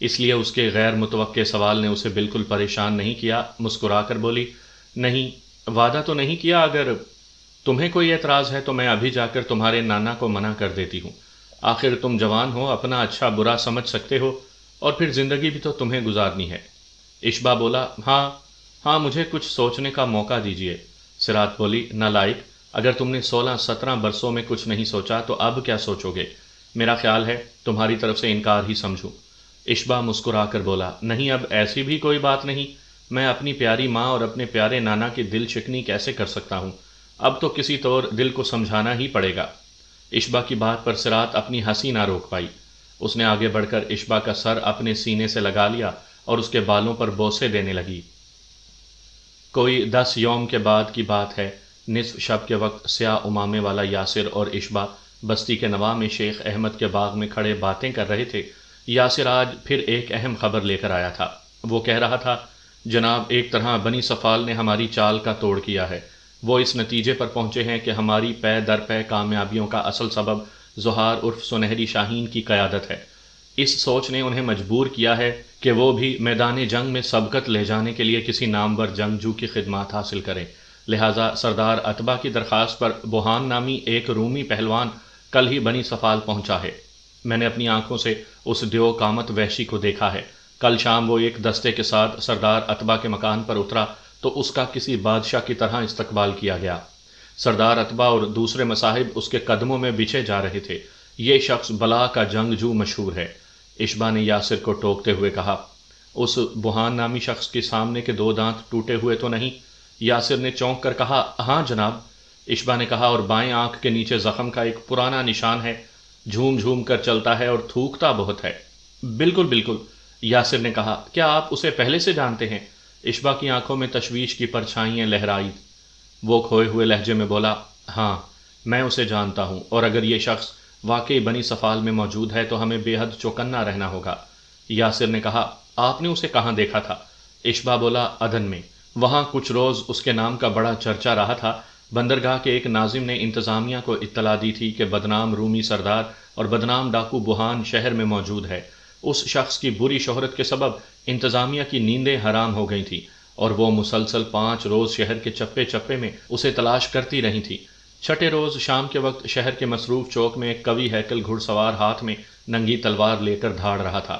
اس لیے اس کے غیر متوقع سوال نے اسے بالکل پریشان نہیں کیا۔ مسکرا کر بولی، نہیں، وعدہ تو نہیں کیا، اگر تمہیں کوئی اعتراض ہے تو میں ابھی جا کر تمہارے نانا کو منع کر دیتی ہوں۔ آخر تم جوان ہو، اپنا اچھا برا سمجھ سکتے ہو، اور پھر زندگی بھی تو تمہیں گزارنی ہے۔ اشبا بولا، ہاں ہاں، مجھے کچھ سوچنے کا موقع دیجیے۔ سرات بولی، نالائق، اگر تم نے 16-17 برسوں میں کچھ نہیں سوچا تو اب کیا سوچو گے؟ میرا خیال ہے تمہاری طرف سے انکار ہی سمجھوں۔ اشبا مسکرا کر بولا، نہیں، اب ایسی بھی کوئی بات نہیں، میں اپنی پیاری ماں اور اپنے پیارے نانا کی دل شکنی کیسے کر سکتا ہوں؟ اب تو کسی طور دل کو سمجھانا ہی پڑے گا۔ اشبا کی بات پر سرات اپنی ہنسی نہ روک پائی۔ اس نے آگے بڑھ کر اشبا کا سر اپنے سینے سے لگا لیا اور اس کے بالوں پر بوسے دینے لگی۔ کوئی 10 یوم کے بعد کی بات ہے، نصف شب کے وقت سیاہ امامے والا یاسر اور اشبا بستی کے نواح میں شیخ احمد کے باغ میں کھڑے باتیں کر رہے تھے۔ یاسر آج پھر ایک اہم خبر لے کر آیا تھا۔ وہ کہہ رہا تھا، جناب، ایک طرح بنی صفال نے ہماری چال کا توڑ کیا ہے۔ وہ اس نتیجے پر پہنچے ہیں کہ ہماری پے در پے کامیابیوں کا اصل سبب زہار عرف سنہری شاہین کی قیادت ہے۔ اس سوچ نے انہیں مجبور کیا ہے کہ وہ بھی میدان جنگ میں سبقت لے جانے کے لیے کسی نامور جنگجو کی خدمات حاصل کریں۔ لہٰذا سردار اتبا کی درخواست پر بوہان نامی ایک رومی پہلوان کل ہی بنی صفال پہنچا ہے۔ میں نے اپنی آنکھوں سے اس دیو قامت وحشی کو دیکھا ہے۔ کل شام وہ ایک دستے کے ساتھ سردار اتبا کے مکان پر اترا تو اس کا کسی بادشاہ کی طرح استقبال کیا گیا۔ سردار اتبا اور دوسرے مصاحب اس کے قدموں میں بچھے جا رہے تھے۔ یہ شخص بلا کا جنگجو مشہور ہے۔ اشبا نے یاسر کو ٹوکتے ہوئے کہا، اس بوہان نامی شخص کے سامنے کے 2 دانت ٹوٹے ہوئے تو نہیں؟ یاسر نے چونک کر کہا، ہاں جناب۔ اشبا نے کہا، اور بائیں آنکھ کے نیچے زخم کا ایک پرانا نشان ہے، جھوم جھوم کر چلتا ہے اور تھوکتا بہت ہے۔ بالکل بالکل، یاسر نے کہا، کیا آپ اسے پہلے سے جانتے ہیں؟ اشبا کی آنکھوں میں تشویش کی پرچھائیاں لہرائی۔ وہ کھوئے ہوئے لہجے میں بولا، ہاں، میں اسے جانتا ہوں، اور اگر یہ شخص واقعی بنی صفال میں موجود ہے تو ہمیں بے حد چوکنا رہنا ہوگا۔ یاسر نے کہا، آپ نے اسے کہاں دیکھا تھا؟ اشبا بولا، عدن میں۔ وہاں کچھ روز اس کے نام کا بڑا چرچا رہا تھا۔ بندرگاہ کے ایک ناظم نے انتظامیہ کو اطلاع دی تھی کہ بدنام رومی سردار اور بدنام ڈاکو بوہان شہر میں موجود ہے۔ اس شخص کی بری شہرت کے سبب انتظامیہ کی نیندیں حرام ہو گئی تھیں، اور وہ مسلسل 5 روز شہر کے چپے چپے میں اسے تلاش کرتی رہی تھی۔ چھٹے روز شام کے وقت شہر کے مصروف چوک میں ایک قوی ہیکل گھڑ سوار ہاتھ میں ننگی تلوار لے کر دھاڑ رہا تھا۔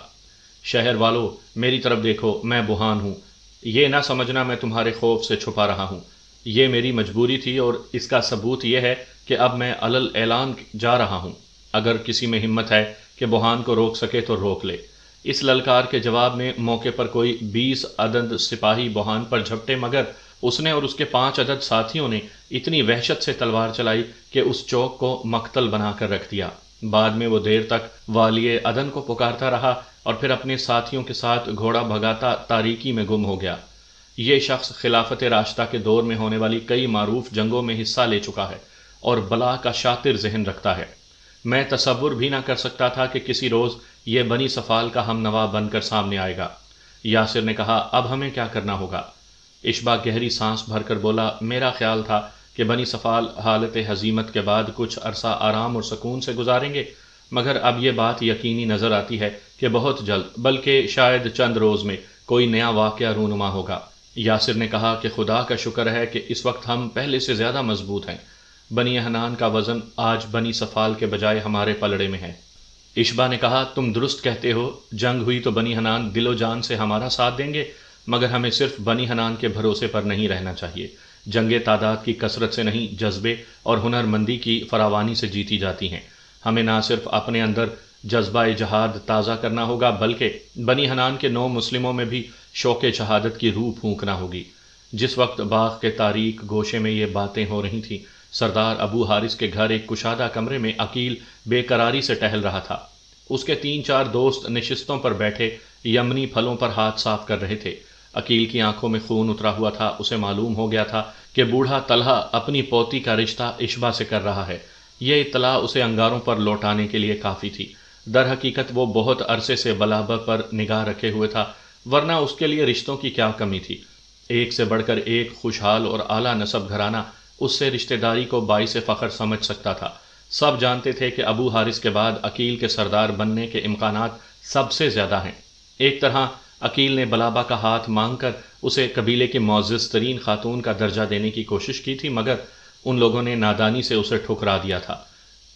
شہر والو، میری طرف دیکھو، میں بوہان ہوں۔ یہ نہ سمجھنا میں تمہارے خوف سے چھپا رہا ہوں، یہ میری مجبوری تھی، اور اس کا ثبوت یہ ہے کہ اب میں علل اعلان جا رہا ہوں۔ اگر کسی میں ہمت ہے کہ بوہان کو روک سکے تو روک لے۔ اس للکار کے جواب میں موقع پر کوئی 20 عدد سپاہی بوہان پر جھپٹے، مگر اس نے اور اس کے 5 عدد ساتھیوں نے اتنی وحشت سے تلوار چلائی کہ اس چوک کو مقتل بنا کر رکھ دیا۔ بعد میں وہ دیر تک والی عدن کو پکارتا رہا اور پھر اپنے ساتھیوں کے ساتھ گھوڑا بھگاتا تاریکی میں گم ہو گیا۔ یہ شخص خلافت راشدہ کے دور میں ہونے والی کئی معروف جنگوں میں حصہ لے چکا ہے اور بلا کا شاطر ذہن رکھتا ہے۔ میں تصور بھی نہ کر سکتا تھا کہ کسی روز یہ بنی صفال کا ہم نوا بن کر سامنے آئے گا۔ یاسر نے کہا، اب ہمیں کیا کرنا ہوگا؟ اشبا گہری سانس بھر کر بولا، میرا خیال تھا کہ بنی صفال حالت ہزیمت کے بعد کچھ عرصہ آرام اور سکون سے گزاریں گے، مگر اب یہ بات یقینی نظر آتی ہے کہ بہت جلد، بلکہ شاید چند روز میں، کوئی نیا واقعہ رونما ہوگا۔ یاسر نے کہا کہ خدا کا شکر ہے کہ اس وقت ہم پہلے سے زیادہ مضبوط ہیں۔ بنی حنان کا وزن آج بنی صفال کے بجائے ہمارے پلڑے میں ہے۔ اشبا نے کہا، تم درست کہتے ہو، جنگ ہوئی تو بنی حنان دل و جان سے ہمارا ساتھ دیں گے، مگر ہمیں صرف بنی حنان کے بھروسے پر نہیں رہنا چاہیے۔ جنگ تعداد کی کثرت سے نہیں، جذبے اور ہنرمندی کی فراوانی سے جیتی جاتی ہیں۔ ہمیں نہ صرف اپنے اندر جذبہ جہاد تازہ کرنا ہوگا، بلکہ بنی حنان کے 9 مسلموں میں بھی شوق شہادت کی روح پھونکنا ہوگی۔ جس وقت باغ کے تاریک گوشے میں یہ باتیں ہو رہی تھیں، سردار ابو حارث کے گھر ایک کشادہ کمرے میں عقیل بے قراری سے ٹہل رہا تھا۔ اس کے 3-4 دوست نشستوں پر بیٹھے یمنی پھلوں پر ہاتھ صاف کر رہے تھے۔ عقیل کی آنکھوں میں خون اترا ہوا تھا۔ اسے معلوم ہو گیا تھا کہ بوڑھا طلحہ اپنی پوتی کا رشتہ اشبا سے کر رہا ہے۔ یہ اطلاع اسے انگاروں پر لوٹانے کے لیے کافی تھی۔ در حقیقت وہ بہت عرصے سے بلابہ پر نگاہ رکھے ہوئے تھا، ورنہ اس کے لیے رشتوں کی کیا کمی تھی۔ ایک سے بڑھ کر ایک خوشحال اور اعلیٰ نسب گھرانہ اس سے رشتہ داری کو باعث فخر سمجھ سکتا تھا۔ سب جانتے تھے کہ ابو حارث کے بعد عقیل کے سردار بننے کے امکانات سب سے زیادہ ہیں۔ ایک طرح عقیل نے بلابہ کا ہاتھ مانگ کر اسے قبیلے کی معزز ترین خاتون کا درجہ دینے کی کوشش کی تھی، مگر ان لوگوں نے نادانی سے اسے ٹھکرا دیا تھا۔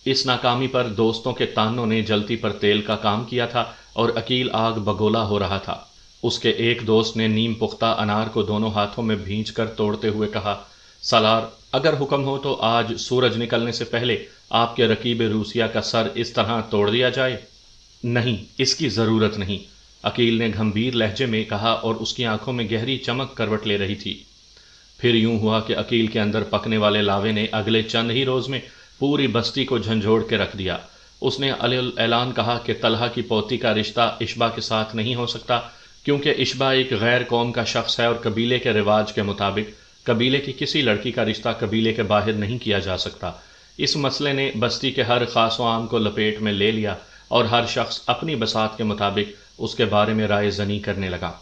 اس ناکامی پر دوستوں کے تانوں نے جلتی پر تیل کا کام کیا تھا اور عقیل آگ بگولا ہو رہا تھا۔ اس کے ایک دوست نے نیم پختہ انار کو دونوں ہاتھوں میں بھینچ کر توڑتے ہوئے کہا، سالار، اگر حکم ہو تو آج سورج نکلنے سے پہلے آپ کے رقیب روسیہ کا سر اس طرح توڑ دیا جائے۔ نہیں، اس کی ضرورت نہیں، عقیل نے گھمبیر لہجے میں کہا اور اس کی آنکھوں میں گہری چمک کروٹ لے رہی تھی۔ پھر یوں ہوا کہ عقیل کے اندر پکنے والے لاوے نے اگلے چند ہی روز میں پوری بستی کو جھنجھوڑ کے رکھ دیا۔ اس نے اعلان کہا کہ طلحہ کی پوتی کا رشتہ اشبا کے ساتھ نہیں ہو سکتا، کیونکہ اشبا ایک غیر قوم کا شخص ہے اور قبیلے کے رواج کے مطابق قبیلے کی کسی لڑکی کا رشتہ قبیلے کے باہر نہیں کیا جا سکتا۔ اس مسئلے نے بستی کے ہر خاص و عام کو لپیٹ میں لے لیا اور ہر شخص اپنی بساط کے مطابق اس کے بارے میں رائے زنی کرنے لگا۔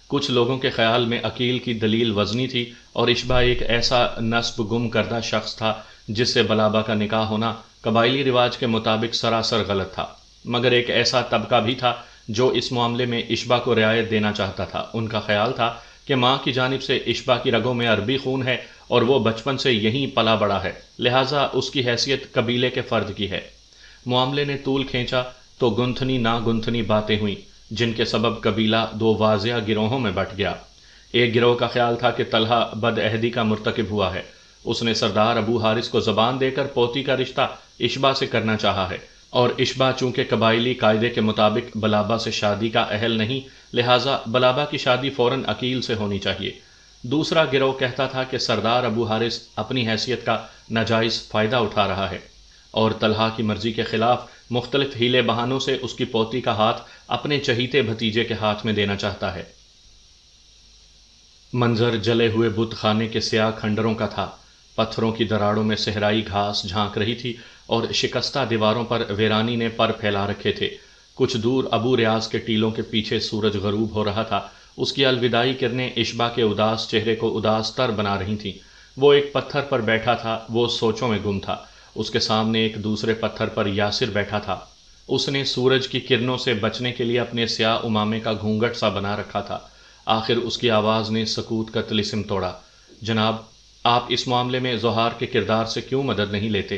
کچھ لوگوں کے خیال میں عقیل کی دلیل وزنی تھی اور اشبا ایک ایسا نسب گم کردہ شخص تھا جس سے بلابہ کا نکاح ہونا قبائلی رواج کے مطابق سراسر غلط تھا، مگر ایک ایسا طبقہ بھی تھا جو اس معاملے میں اشبا کو رعایت دینا چاہتا تھا۔ ان کا خیال تھا کہ ماں کی جانب سے اشبا کی رگوں میں عربی خون ہے اور وہ بچپن سے یہیں پلا بڑا ہے، لہٰذا اس کی حیثیت قبیلے کے فرد کی ہے۔ معاملے نے طول کھینچا تو گنتھنی نا گنتھنی باتیں ہوئیں، جن کے سبب قبیلہ دو واضح گروہوں میں بٹ گیا۔ ایک گروہ کا خیال تھا کہ طلحہ بد عہدی کا مرتکب ہوا ہے، اس نے سردار ابو حارث کو زبان دے کر پوتی کا رشتہ اشبا سے کرنا چاہا ہے، اور اشبا چونکہ قبائلی قاعدے کے مطابق بلابہ سے شادی کا اہل نہیں، لہٰذا بلابہ کی شادی فوراً عقیل سے ہونی چاہیے۔ دوسرا گروہ کہتا تھا کہ سردار ابو حارث اپنی حیثیت کا ناجائز فائدہ اٹھا رہا ہے اور طلحہ کی مرضی کے خلاف مختلف ہیلے بہانوں سے اس کی پوتی کا ہاتھ اپنے چہیتے بھتیجے کے ہاتھ میں دینا چاہتا ہے۔ منظر جلے ہوئے بت خانے کے سیاہ کھنڈروں کا تھا۔ پتھروں کی دراڑوں میں صحرائی گھاس جھانک رہی تھی اور شکستہ دیواروں پر ویرانی نے پر پھیلا رکھے تھے۔ کچھ دور ابو ریاض کے ٹیلوں کے پیچھے سورج غروب ہو رہا تھا، اس کی الوداعی کرنیں اشبا کے اداس چہرے کو اداس تر بنا رہی تھیں۔ وہ ایک پتھر پر بیٹھا تھا، وہ سوچوں میں گم تھا۔ اس کے سامنے ایک دوسرے پتھر پر یاسر بیٹھا تھا، اس نے سورج کی کرنوں سے بچنے کے لیے اپنے سیاہ امامے کا گھونگھٹ سا بنا رکھا تھا۔ آخر اس کی آواز نے سکوت کا طلسم توڑا، جناب، آپ اس معاملے میں زہار کے کردار سے کیوں مدد نہیں لیتے؟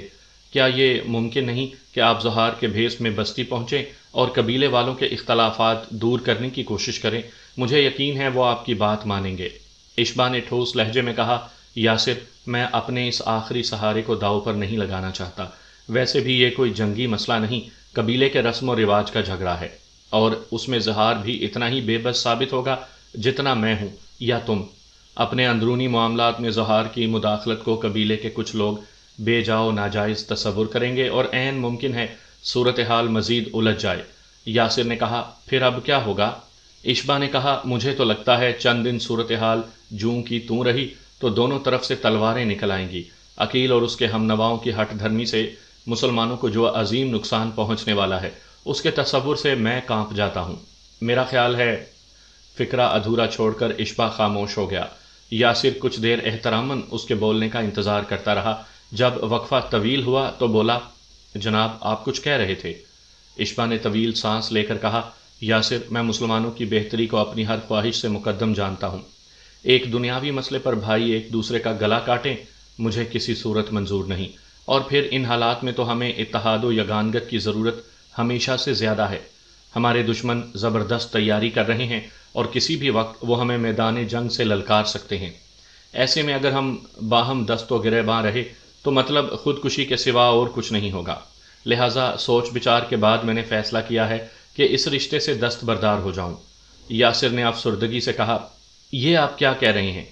کیا یہ ممکن نہیں کہ آپ زہار کے بھیس میں بستی پہنچیں اور قبیلے والوں کے اختلافات دور کرنے کی کوشش کریں؟ مجھے یقین ہے وہ آپ کی بات مانیں گے۔ اشبا نے ٹھوس لہجے میں کہا، یاسر، میں اپنے اس آخری سہارے کو داؤ پر نہیں لگانا چاہتا۔ ویسے بھی یہ کوئی جنگی مسئلہ نہیں، قبیلے کے رسم و رواج کا جھگڑا ہے، اور اس میں زہار بھی اتنا ہی بے بس ثابت ہوگا جتنا میں ہوں یا تم۔ اپنے اندرونی معاملات میں زہار کی مداخلت کو قبیلے کے کچھ لوگ بے جاؤ ناجائز تصور کریں گے اور عین ممکن ہے صورتحال مزید الجھ جائے۔ یاسر نے کہا، پھر اب کیا ہوگا؟ اشبا نے کہا، مجھے تو لگتا ہے چند دن صورتحال جوں کی توں رہی تو دونوں طرف سے تلواریں نکل آئیں گی۔ عقیل اور اس کے ہم نواؤں کی ہٹ دھرمی سے مسلمانوں کو جو عظیم نقصان پہنچنے والا ہے، اس کے تصور سے میں کانپ جاتا ہوں۔ میرا خیال ہے۔ فکرہ ادھورا چھوڑ کر اشبا خاموش ہو گیا۔ یاسر کچھ دیر احتراماً اس کے بولنے کا انتظار کرتا رہا۔ جب وقفہ طویل ہوا تو بولا، جناب، آپ کچھ کہہ رہے تھے؟ اشبا نے طویل سانس لے کر کہا، یاسر، میں مسلمانوں کی بہتری کو اپنی ہر خواہش سے مقدم جانتا ہوں۔ ایک دنیاوی مسئلے پر بھائی ایک دوسرے کا گلا کاٹیں، مجھے کسی صورت منظور نہیں، اور پھر ان حالات میں تو ہمیں اتحاد و یگانگت کی ضرورت ہمیشہ سے زیادہ ہے۔ ہمارے دشمن زبردست تیاری کر رہے ہیں اور کسی بھی وقت وہ ہمیں میدان جنگ سے للکار سکتے ہیں۔ ایسے میں اگر ہم باہم دست و گریباں رہے تو مطلب خودکشی کے سوا اور کچھ نہیں ہوگا۔ لہٰذا سوچ بچار کے بعد میں نے فیصلہ کیا ہے کہ اس رشتے سے دستبردار ہو جاؤں۔ یاسر نے افسردگی سے کہا، یہ آپ کیا کہہ رہے ہیں؟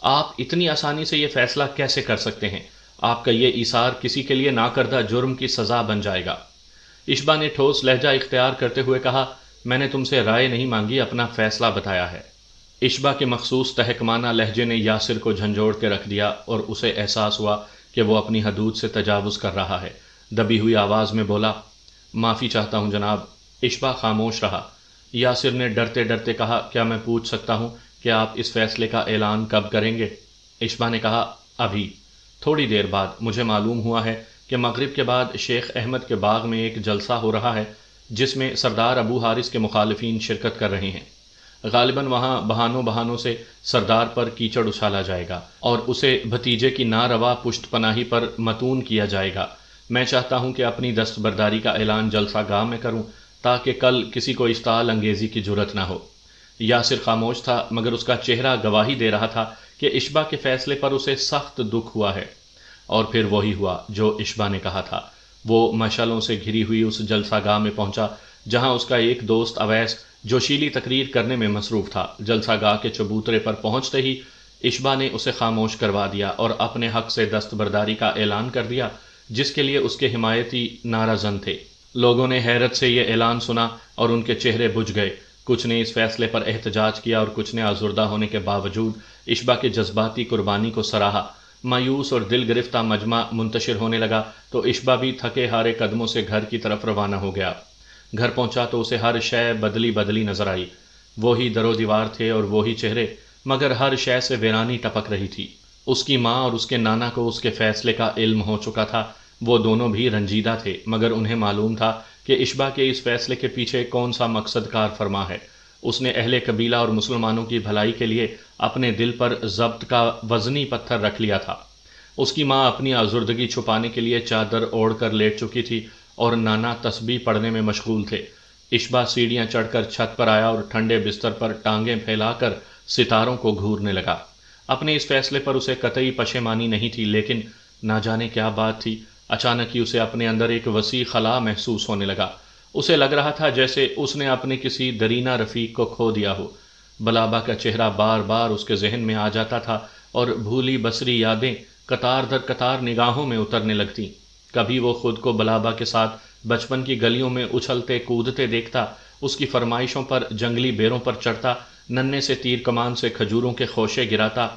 آپ اتنی آسانی سے یہ فیصلہ کیسے کر سکتے ہیں؟ آپ کا یہ ایثار کسی کے لیے ناکردہ جرم کی سزا بن جائے گا۔ اشبا نے ٹھوس لہجہ اختیار کرتے ہوئے کہا، میں نے تم سے رائے نہیں مانگی، اپنا فیصلہ بتایا ہے۔ اشبا کے مخصوص تحکمانہ لہجے نے یاسر کو جھنجھوڑ کے رکھ دیا اور اسے احساس ہوا کہ وہ اپنی حدود سے تجاوز کر رہا ہے۔ دبی ہوئی آواز میں بولا، معافی چاہتا ہوں جناب۔ اشبا خاموش رہا۔ یاسر نے ڈرتے ڈرتے کہا، کیا میں پوچھ سکتا ہوں کہ آپ اس فیصلے کا اعلان کب کریں گے؟ اشبا نے کہا، ابھی، تھوڑی دیر بعد۔ مجھے معلوم ہوا ہے کہ مغرب کے بعد شیخ احمد کے باغ میں ایک جلسہ ہو رہا ہے، جس میں سردار ابو حارث کے مخالفین شرکت کر رہے ہیں۔ غالباً وہاں بہانوں سے سردار پر کیچڑ اچھالا جائے گا اور اسے بھتیجے کی ناروا پشت پناہی پر متون کیا جائے گا۔ میں چاہتا ہوں کہ اپنی دستبرداری کا اعلان جلسہ گاہ میں کروں تاکہ کل کسی کو اشتعال انگیزی کی جرت نہ ہو۔ یاسر خاموش تھا، مگر اس کا چہرہ گواہی دے رہا تھا کہ اشبا کے فیصلے پر اسے سخت دکھ ہوا ہے۔ اور پھر وہی ہوا جو اشبا نے کہا تھا۔ وہ مشعلوں سے گھری ہوئی اس جلسہ گاہ میں پہنچا جہاں اس کا ایک دوست اویس جوشیلی تقریر کرنے میں مصروف تھا۔ جلسہ گاہ کے چبوترے پر پہنچتے ہی اشبا نے اسے خاموش کروا دیا اور اپنے حق سے دستبرداری کا اعلان کر دیا، جس کے لیے اس کے حمایتی نعرہ زن تھے۔ لوگوں نے حیرت سے یہ اعلان سنا اور ان کے چہرے بجھ گئے۔ کچھ نے اس فیصلے پر احتجاج کیا اور کچھ نے آزردہ ہونے کے باوجود اشبا کے جذباتی قربانی کو سراہا۔ مایوس اور دل گرفتہ مجمع منتشر ہونے لگا تو اشبا بھی تھکے ہارے قدموں سے گھر کی طرف روانہ ہو گیا۔ گھر پہنچا تو اسے ہر شے بدلی نظر آئی۔ وہی در و دیوار تھے اور وہی چہرے، مگر ہر شے سے ویرانی ٹپک رہی تھی۔ اس کی ماں اور اس کے نانا کو اس کے فیصلے کا علم ہو چکا تھا۔ وہ دونوں بھی رنجیدہ تھے، مگر انہیں معلوم تھا کہ اشبا کے اس فیصلے کے پیچھے کون سا مقصد کار فرما ہے۔ اس نے اہل قبیلہ اور مسلمانوں کی بھلائی کے لیے اپنے دل پر ضبط کا وزنی پتھر رکھ لیا تھا۔ اس کی ماں اپنی آزردگی چھپانے کے لیے چادر اوڑھ کر لیٹ چکی تھی اور نانا تسبیح پڑھنے میں مشغول تھے۔ اشبا سیڑھیاں چڑھ کر چھت پر آیا اور ٹھنڈے بستر پر ٹانگیں پھیلا کر ستاروں کو گھورنے لگا۔ اپنے اس فیصلے پر اسے قطعی پشیمانی نہیں تھی، لیکن نہ جانے کیا بات تھی، اچانک ہی اسے اپنے اندر ایک وسیع خلا محسوس ہونے لگا۔ اسے لگ رہا تھا جیسے اس نے اپنے کسی درینہ رفیق کو کھو دیا ہو۔ بلابہ کا چہرہ بار بار اس کے ذہن میں آ جاتا تھا اور بھولی بسری یادیں قطار در قطار نگاہوں میں اترنے لگتیں۔ کبھی وہ خود کو بلابہ کے ساتھ بچپن کی گلیوں میں اچھلتے کودتے دیکھتا، اس کی فرمائشوں پر جنگلی بیروں پر چڑھتا، ننھے سے تیر کمان سے کھجوروں کے خوشے گراتا،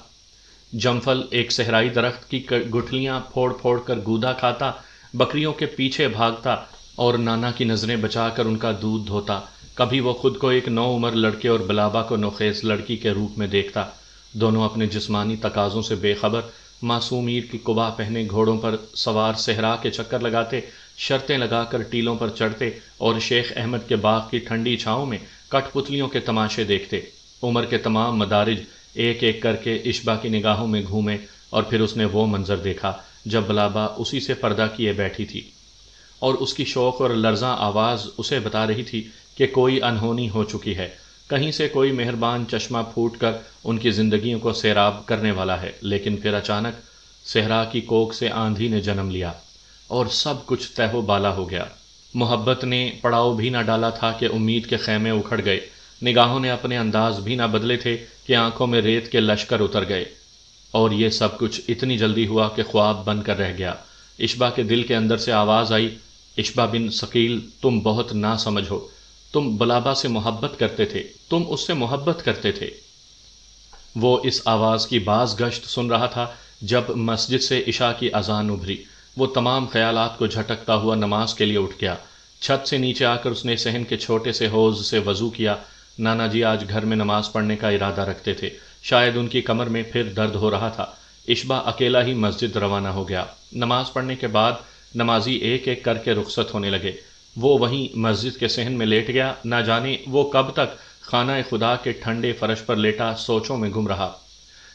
جمفل ایک صحرائی درخت کی گٹھلیاں پھوڑ پھوڑ کر گودا کھاتا، بکریوں کے پیچھے بھاگتا اور نانا کی نظریں بچا کر ان کا دودھ دھوتا۔ کبھی وہ خود کو ایک نو عمر لڑکے اور بلابہ کو نوخیز لڑکی کے روپ میں دیکھتا، دونوں اپنے جسمانی تقاضوں سے بے خبر، معصوم عیر کی قبا پہنے گھوڑوں پر سوار صحرا کے چکر لگاتے، شرطیں لگا کر ٹیلوں پر چڑھتے اور شیخ احمد کے باغ کی ٹھنڈی چھاؤں میں کٹ پتلیوں کے تماشے دیکھتے۔ عمر کے تمام مدارج ایک ایک کر کے اشبا کی نگاہوں میں گھومے اور پھر اس نے وہ منظر دیکھا جب بلابہ اسی سے پردہ کیے بیٹھی تھی، اور اس کی شوق اور لرزاں آواز اسے بتا رہی تھی کہ کوئی انہونی ہو چکی ہے، کہیں سے کوئی مہربان چشمہ پھوٹ کر ان کی زندگیوں کو سیراب کرنے والا ہے۔ لیکن پھر اچانک صحرا کی کوکھ سے آندھی نے جنم لیا اور سب کچھ تہ و بالا ہو گیا۔ محبت نے پڑاؤ بھی نہ ڈالا تھا کہ امید کے خیمے اکھڑ گئے، نگاہوں نے اپنے انداز بھی نہ بدلے تھے کہ آنکھوں میں ریت کے لشکر اتر گئے، اور یہ سب کچھ اتنی جلدی ہوا کہ خواب بن کر رہ گیا۔ اشبا کے دل کے اندر سے آواز آئی، اشبا بن ثقیل، تم بہت ناسمجھ ہو، تم بلابہ سے محبت کرتے تھے، تم اس سے محبت کرتے تھے۔ وہ اس آواز کی باز گشت سن رہا تھا جب مسجد سے عشاء کی اذان ابھری۔ وہ تمام خیالات کو جھٹکتا ہوا نماز کے لیے اٹھ گیا۔ چھت سے نیچے آ کر اس نے صحن کے چھوٹے سے حوض سے وضو کیا۔ نانا جی آج گھر میں نماز پڑھنے کا ارادہ رکھتے تھے، شاید ان کی کمر میں پھر درد ہو رہا تھا۔ اشبا اکیلا ہی مسجد روانہ ہو گیا۔ نماز پڑھنے کے بعد نمازی ایک ایک کر کے رخصت ہونے لگے۔ وہ وہیں مسجد کے صحن میں لیٹ گیا، نہ جانے وہ کب تک خانہ خدا کے ٹھنڈے فرش پر لیٹا سوچوں میں گم رہا۔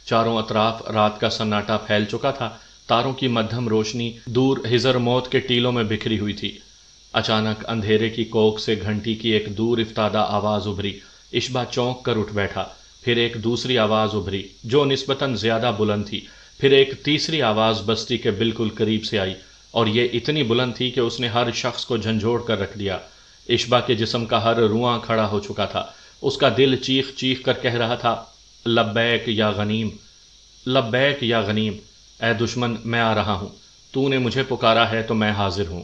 چاروں اطراف رات کا سناٹا پھیل چکا تھا، تاروں کی مدھم روشنی دور حضر موت کے ٹیلوں میں بکھری ہوئی تھی۔ اچانک اندھیرے کی کوکھ سے گھنٹی کی ایک دور افتادہ آواز ابھری۔ اشبا چونک کر اٹھ بیٹھا۔ پھر ایک دوسری آواز ابھری جو نسبتاً زیادہ بلند تھی۔ پھر ایک تیسری آواز بستی کے بالکل قریب سے آئی، اور یہ اتنی بلند تھی کہ اس نے ہر شخص کو جھنجھوڑ کر رکھ دیا۔ اشبا کے جسم کا ہر رواں کھڑا ہو چکا تھا۔ اس کا دل چیخ چیخ کر کہہ رہا تھا، لبیک یا غنیم، لبیک یا غنیم، اے دشمن میں آ رہا ہوں، تو نے مجھے پکارا ہے تو میں حاضر ہوں۔